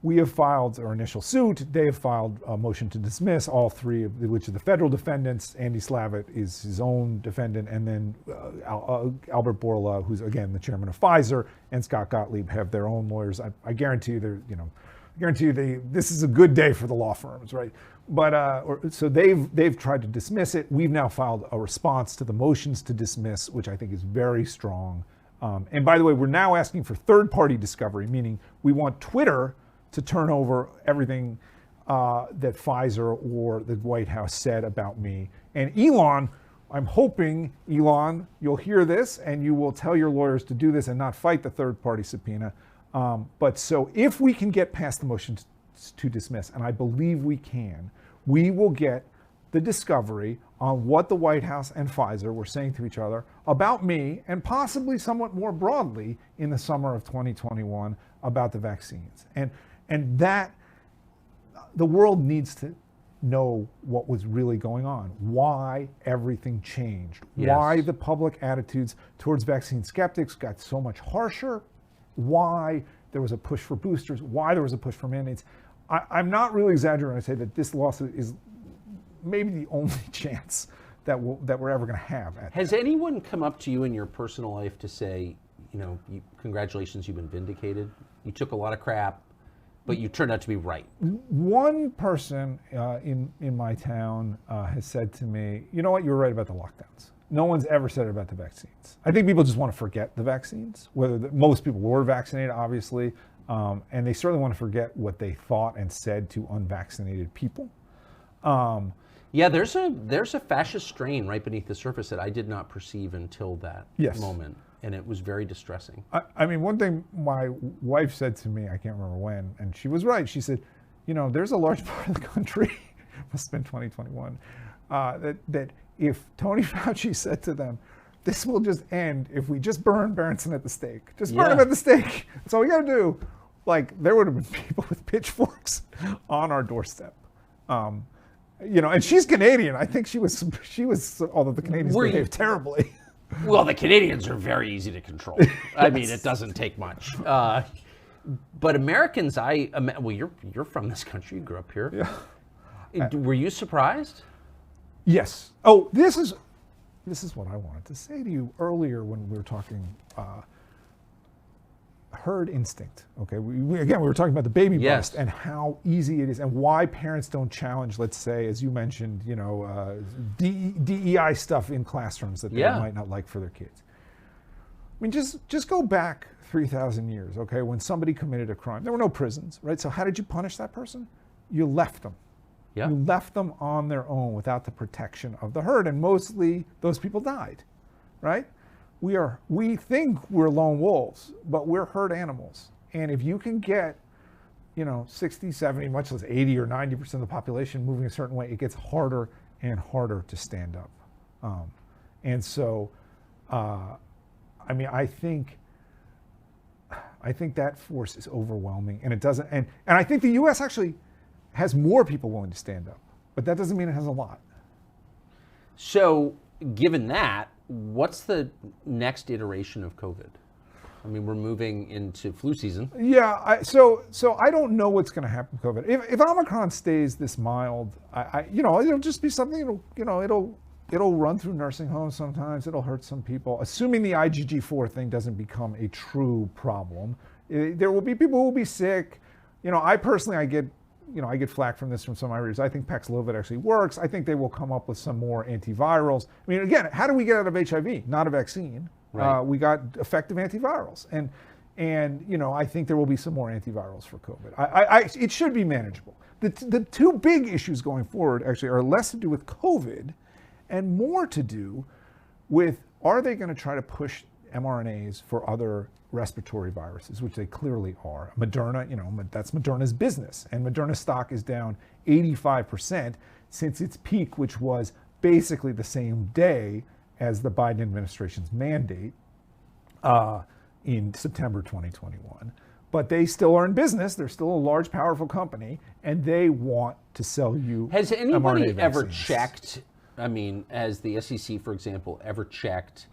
we have filed our initial suit. They have filed a motion to dismiss, all three of which are the federal defendants. Andy Slavitt is his own defendant, and then Albert Bourla, who's again the chairman of Pfizer, and Scott Gottlieb have their own lawyers. I guarantee you, this is a good day for the law firms, right? But so they've tried to dismiss it. We've now filed a response to the motions to dismiss, which I think is very strong. And by the way, we're now asking for third-party discovery, meaning we want Twitter to turn over everything that Pfizer or the White House said about me. And Elon, I'm hoping, Elon, you'll hear this and you will tell your lawyers to do this and not fight the third-party subpoena. But so if we can get past the motion to dismiss, and I believe we can, we will get the discovery on what the White House and Pfizer were saying to each other about me, and possibly somewhat more broadly in the summer of 2021 about the vaccines. And that the world needs to know what was really going on, why everything changed, why the public attitudes towards vaccine skeptics got so much harsher, why there was a push for boosters, why there was a push for mandates. I'm not really exaggerating when I say that this lawsuit is maybe the only chance that we're ever going to have. Has anyone come up to you in your personal life to say, congratulations, you've been vindicated? You took a lot of crap, but you turned out to be right. One person in my town has said to me, you know what, you were right about the lockdowns. No one's ever said it about the vaccines. I think people just want to forget the vaccines, most people were vaccinated, obviously, and they certainly want to forget what they thought and said to unvaccinated people. There's a fascist strain right beneath the surface that I did not perceive until that moment, and it was very distressing. One thing my wife said to me, I can't remember when, and she was right. She said, there's a large part of the country, must have been 2021, that if Tony Fauci said to them, this will just end if we just burn Berenson at the stake. Just burn him at the stake. That's all we got to do. Like, there would have been people with pitchforks on our doorstep. And she's Canadian. I think she was, although the Canadians behaved terribly. Well, the Canadians are very easy to control. I mean, it doesn't take much. But Americans, you're from this country. You grew up here. Yeah. Were you surprised? Yes. Oh, this is what I wanted to say to you earlier when we were talking herd instinct. Okay, we were talking about the baby Yes. bust and how easy it is, and why parents don't challenge, let's say, as you mentioned, DEI stuff in classrooms that they might not like for their kids. I mean, just go back 3,000 years, okay, when somebody committed a crime. There were no prisons, right? So how did you punish that person? You left them. Yeah. You left them on their own without the protection of the herd, and mostly those people died, right? We think we're lone wolves, but we're herd animals. And if you can get, 60, 70, much less 80 or 90% of the population moving a certain way, it gets harder and harder to stand up. And so, I mean, I think that force is overwhelming, and it doesn't. And I think the U.S. actually has more people willing to stand up, but that doesn't mean it has a lot. So, given that, what's the next iteration of COVID? I mean, we're moving into flu season. Yeah. So I don't know what's going to happen with COVID. If Omicron stays this mild, it'll just be something. It'll run through nursing homes sometimes. It'll hurt some people. Assuming the IgG4 thing doesn't become a true problem, there will be people who will be sick. I personally, I get flack from this from some of my readers. I think Paxlovid actually works. I think they will come up with some more antivirals. I mean, again, how do we get out of HIV? Not a vaccine. Right. We got effective antivirals, and I think there will be some more antivirals for COVID. It should be manageable. The two big issues going forward actually are less to do with COVID and more to do with, are they going to try to push mRNAs for other respiratory viruses, which they clearly are. Moderna, that's Moderna's business, and Moderna's stock is down 85% since its peak, which was basically the same day as the Biden administration's mandate in September 2021. But they still are in business. They're still a large, powerful company, and they want to sell you Has anybody mRNA ever vaccines. checked, I mean, has the SEC, for example, ever checked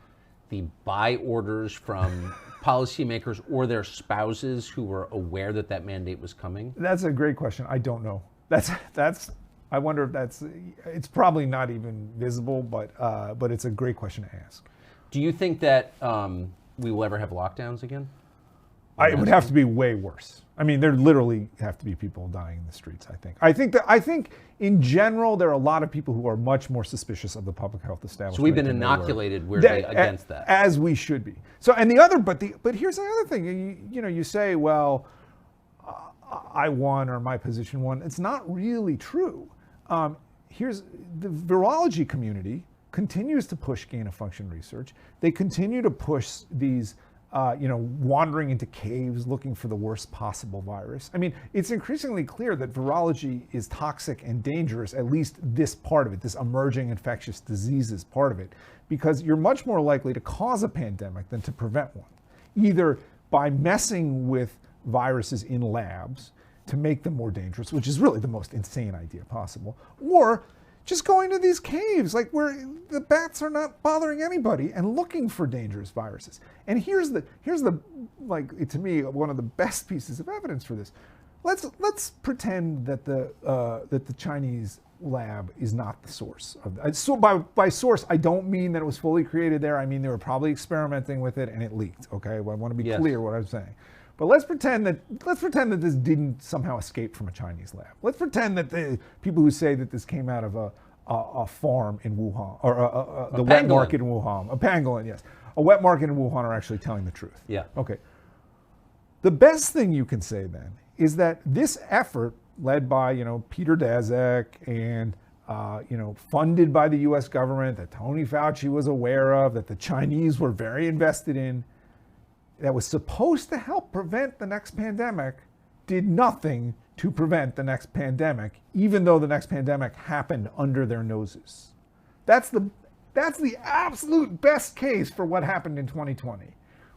the buy orders from policymakers or their spouses who were aware that mandate was coming? That's a great question. I don't know. I wonder if it's probably not even visible, but it's a great question to ask. Do you think that we will ever have lockdowns again? It would have to be way worse. I mean, there literally have to be people dying in the streets, I think. I think in general, there are a lot of people who are much more suspicious of the public health establishment. So we've been inoculated weirdly against that. As we should be. So, and but here's the other thing. You say, well, I won or my position won. It's not really true. Here's the virology community continues to push gain-of-function research. They continue to push these wandering into caves looking for the worst possible virus. I mean, it's increasingly clear that virology is toxic and dangerous, at least this part of it, this emerging infectious diseases part of it, because you're much more likely to cause a pandemic than to prevent one, either by messing with viruses in labs to make them more dangerous, which is really the most insane idea possible, or just going to these caves, like where the bats are not bothering anybody, and looking for dangerous viruses. And here's the like, to me, one of the best pieces of evidence for this. Let's pretend that the Chinese lab is not the source of that. So by source, I don't mean that it was fully created there. I mean they were probably experimenting with it and it leaked. Okay, well, I want to be clear what I'm saying. But let's pretend that this didn't somehow escape from a Chinese lab. Let's pretend that the people who say that this came out of a farm in Wuhan, or the wet market in Wuhan, a pangolin, yes, a wet market in Wuhan, are actually telling the truth. Yeah. Okay. The best thing you can say then is that this effort, led by Peter Daszak and funded by the U.S. government, that Tony Fauci was aware of, that the Chinese were very invested in, that was supposed to help prevent the next pandemic, did nothing to prevent the next pandemic, even though the next pandemic happened under their noses. That's the absolute best case for what happened in 2020.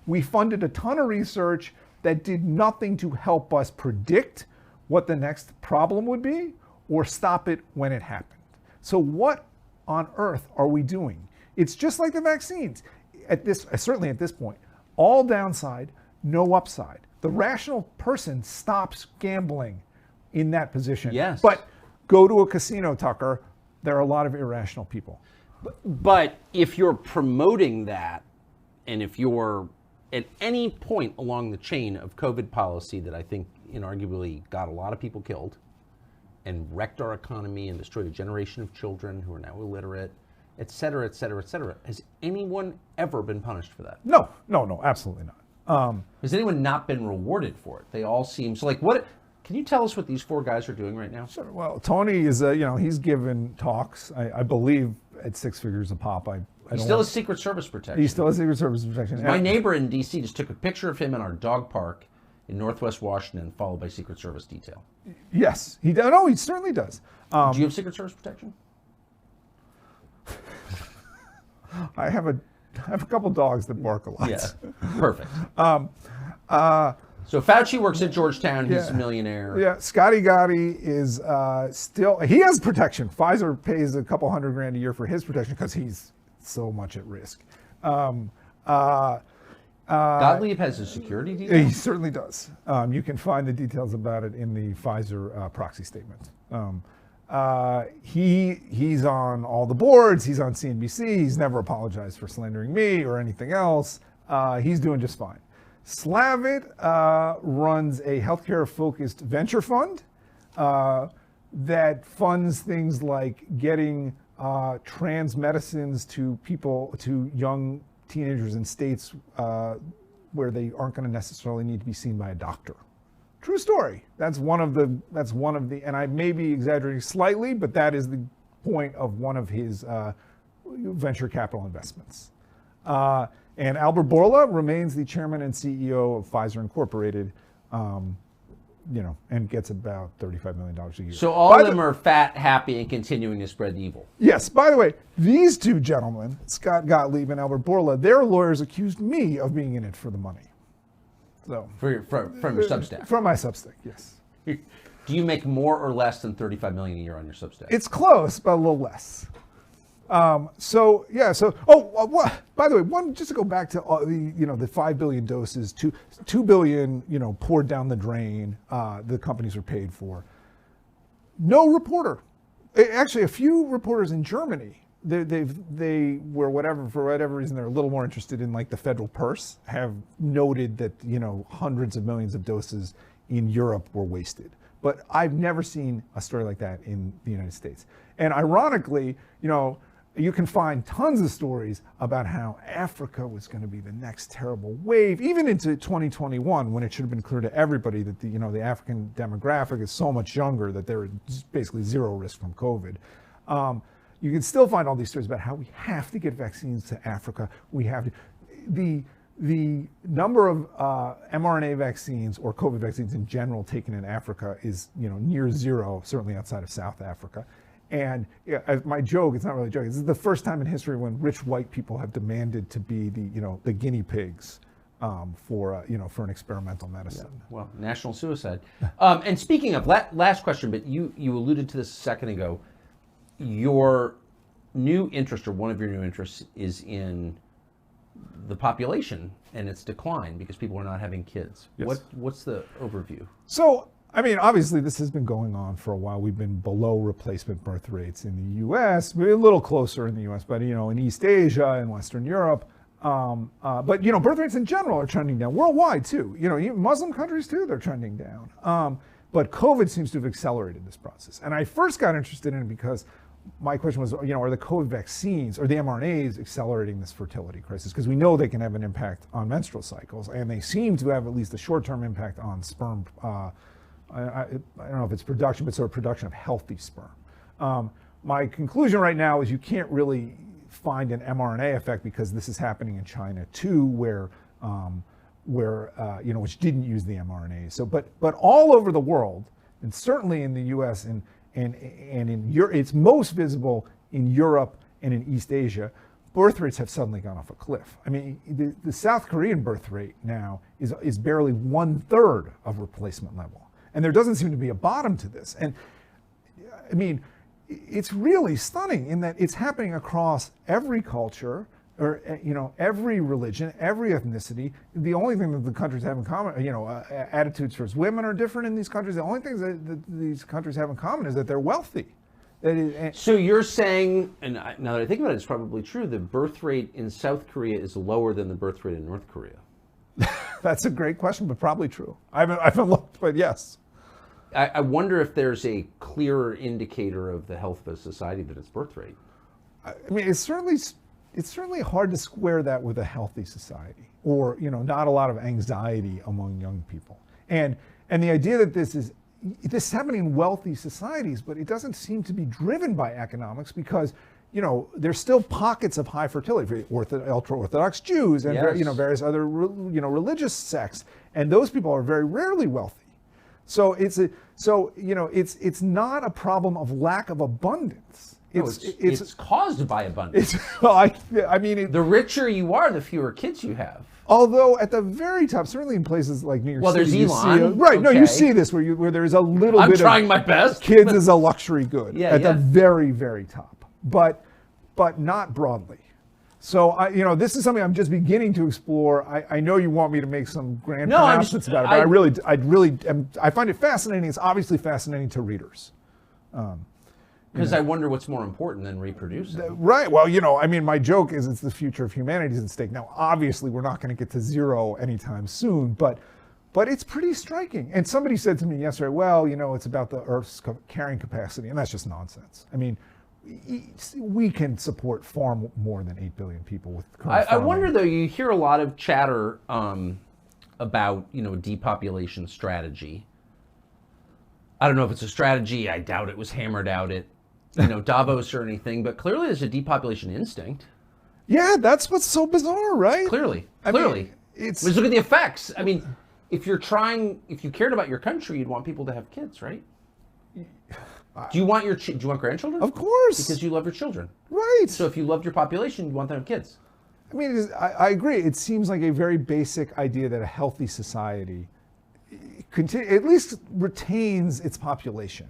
We funded a ton of research that did nothing to help us predict what the next problem would be or stop it when it happened. So what on earth are we doing? It's just like the vaccines. Certainly at this point, all downside, no upside. The rational person stops gambling in that position. Yes. But go to a casino, Tucker. There are a lot of irrational people. But if you're promoting that, and if you're at any point along the chain of COVID policy that I think inarguably got a lot of people killed and wrecked our economy and destroyed a generation of children who are now illiterate, et cetera, et cetera, et cetera, has anyone ever been punished for that? No, absolutely not. Has anyone not been rewarded for it? They all seem, so like what, can you tell us what these four guys are doing right now? Sure. Well, Tony is, he's given talks, I believe, at 6 figures a pop. He still has Secret Service protection. He still has Secret Service protection. My neighbor in D.C. just took a picture of him in our dog park in Northwest Washington, followed by Secret Service detail. Yes, he does. No, he certainly does. Do you have Secret Service protection? I have a couple dogs that bark a lot. Yeah, perfect. So Fauci works at Georgetown. He's a millionaire. Yeah, Scotty Gotti is still, he has protection. Pfizer pays a couple $100,000 a year for his protection because he's so much at risk. Gottlieb has a security detail? He certainly does. You can find the details about it in the Pfizer proxy statement. He's on all the boards. He's on CNBC. He's never apologized for slandering me or anything else. He's doing just fine. Slavitt runs a healthcare-focused venture fund that funds things like getting trans medicines to young teenagers in states where they aren't going to necessarily need to be seen by a doctor. True story. That's one of the, and I may be exaggerating slightly, but that is the point of one of his venture capital investments. And Albert Bourla remains the chairman and CEO of Pfizer Incorporated, and gets about $35 million a year. So all of them are fat, happy, and continuing to spread evil. Yes. By the way, these two gentlemen, Scott Gottlieb and Albert Bourla, their lawyers accused me of being in it for the money. So from your Substack? From my Substack, yes. Do you make more or less than $35 million a year on your Substack? It's close, but a little less. By the way, just to go back to the 5 billion doses, 2 billion, poured down the drain, the companies are paid for. No reporter, actually a few reporters in Germany, they were for whatever reason, they're a little more interested in like the federal purse, have noted that, hundreds of millions of doses in Europe were wasted. But I've never seen a story like that in the United States. And ironically, you can find tons of stories about how Africa was going to be the next terrible wave, even into 2021, when it should have been clear to everybody that the African demographic is so much younger that there is basically zero risk from COVID. You can still find all these stories about how we have to get vaccines to Africa. We have to. The number of mRNA vaccines or COVID vaccines in general taken in Africa is near zero, certainly outside of South Africa. And my joke, it's not really a joke, this is the first time in history when rich white people have demanded to be the guinea pigs for an experimental medicine. Yeah. Well, national suicide. And speaking of, last question, but you alluded to this a second ago. Your new interest, or one of your new interests, is in the population and its decline because people are not having kids. Yes. What's the overview? So, obviously this has been going on for a while. We've been below replacement birth rates in the U.S. We're a little closer in the U.S., but in East Asia and Western Europe. But birth rates in general are trending down worldwide too. Even Muslim countries too, they're trending down. But COVID seems to have accelerated this process. And I first got interested in it because my question was, are the COVID vaccines or the mRNAs accelerating this fertility crisis? Because we know they can have an impact on menstrual cycles, and they seem to have at least a short-term impact on sperm. I don't know if it's production, but sort of production of healthy sperm. My conclusion right now is you can't really find an mRNA effect because this is happening in China too, where which didn't use the mRNA. So, but all over the world, and certainly in the U.S. and in Europe, it's most visible in Europe and in East Asia. Birth rates have suddenly gone off a cliff. The South Korean birth rate now is barely 1/3 of replacement level. And there doesn't seem to be a bottom to this. And it's really stunning in that it's happening across every culture, or every religion, every ethnicity. The only thing that the countries have in common, attitudes towards women are different in these countries. The only things that these countries have in common is that they're wealthy. So you're saying, and now that I think about it, it's probably true, the birth rate in South Korea is lower than the birth rate in North Korea. That's a great question, but probably true. I haven't looked, but yes. I wonder if there's a clearer indicator of the health of a society than its birth rate. I mean, it's certainly hard to square that with a healthy society, or not a lot of anxiety among young people. And the idea that this is happening in wealthy societies, but it doesn't seem to be driven by economics because there's still pockets of high fertility for ultra-Orthodox Jews and Yes. various other religious sects, and those people are very rarely wealthy. So it's not a problem of lack of abundance. It's caused by abundance. The richer you are, the fewer kids you have. Although at the very top, certainly in places like New York City, there's Elon. Right? No, you Okay. see this where there is a little I'm bit trying of my best. kids as a luxury good Yeah, at yeah. the very, very top, but not broadly. So this is something I'm just beginning to explore. I know you want me to make some grand pronouncements about it, but I find it fascinating. It's obviously fascinating to readers. Because I wonder what's more important than reproducing. Right. Well, my joke is it's the future of humanity is at stake. Now, obviously, we're not going to get to zero anytime soon, but it's pretty striking. And somebody said to me yesterday, well, it's about the Earth's carrying capacity, and that's just nonsense. I mean, we can support far more than 8 billion people with current I wonder, though, you hear a lot of chatter about, depopulation strategy. I don't know if it's a strategy. I doubt it was hammered out at Davos or anything, but clearly there's a depopulation instinct. Yeah, that's what's so bizarre, right? Clearly. Let's Let's look at the effects. I mean, if you cared about your country, you'd want people to have kids, right? Do you want grandchildren? Of course. Because you love your children. Right. So if you loved your population, you'd want them to have kids. I mean, I agree. It seems like a very basic idea that a healthy society at least retains its population.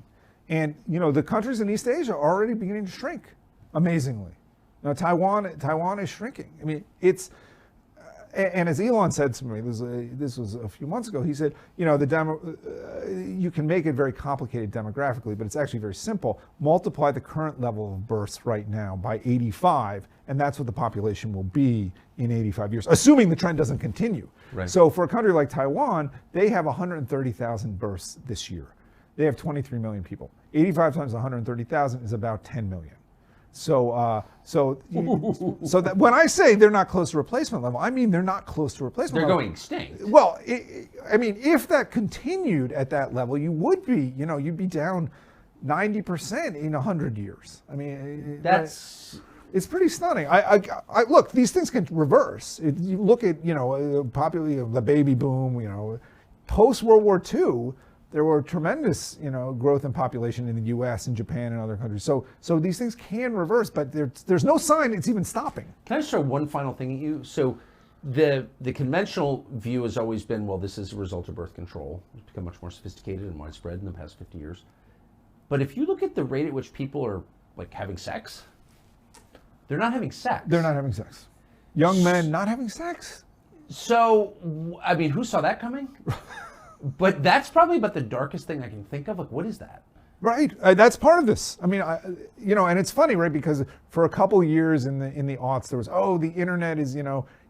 And, the countries in East Asia are already beginning to shrink, amazingly. Taiwan is shrinking. I mean, and as Elon said to me, this was a few months ago, he said, you can make it very complicated demographically, but it's actually very simple. Multiply the current level of births right now by 85, and that's what the population will be in 85 years, assuming the trend doesn't continue. Right. So for a country like Taiwan, they have 130,000 births this year. They have 23 million people. 85 times 130,000 is about 10 million. So that when I say they're not close to replacement level, I mean they're not close to replacement They're level. going extinct. Well, if that continued at that level, you would be, you'd be down 90% in 100 years. I mean, it's pretty stunning. I look, these things can reverse. You look at, popularly the baby boom, post World War II, there were tremendous, growth in population in the U.S. and Japan and other countries. So these things can reverse, but there's no sign it's even stopping. Can I just throw one final thing at you? So the conventional view has always been, well, this is a result of birth control. It's become much more sophisticated and widespread in the past 50 years. But if you look at the rate at which people are having sex, they're not having sex. They're not having sex. Young men not having sex. So, I mean, who saw that coming? But that's probably about the darkest thing I can think of. What is that? Right. That's part of this. I mean, and it's funny, right? Because for a couple years in the aughts, there was, the internet is,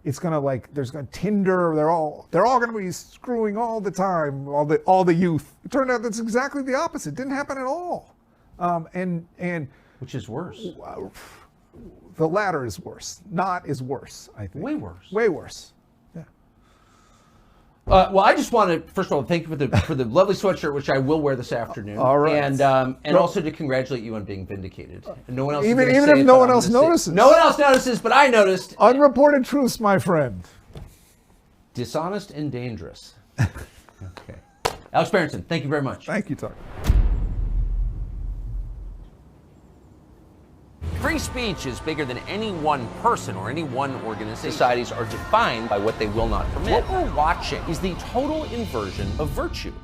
it's gonna there's gonna Tinder. They're all gonna be screwing all the time, all the youth. It turned out that's exactly the opposite. It didn't happen at all. And Which is worse? The latter is worse. Not is worse, I think. Way worse. Way worse. Well, I just want to, first of all, thank you for the lovely sweatshirt, which I will wear this afternoon. All right. And also to congratulate you on being vindicated. And no one else is Even gonna say if it, no but one I'm else gonna say it. notices. No one else notices, but I noticed. Unreported truths, my friend. Dishonest and dangerous. Okay. Alex Berenson, thank you very much. Thank you, Tucker. Free speech is bigger than any one person or any one organization. Societies are defined by what they will not permit. What we're watching is the total inversion of virtue.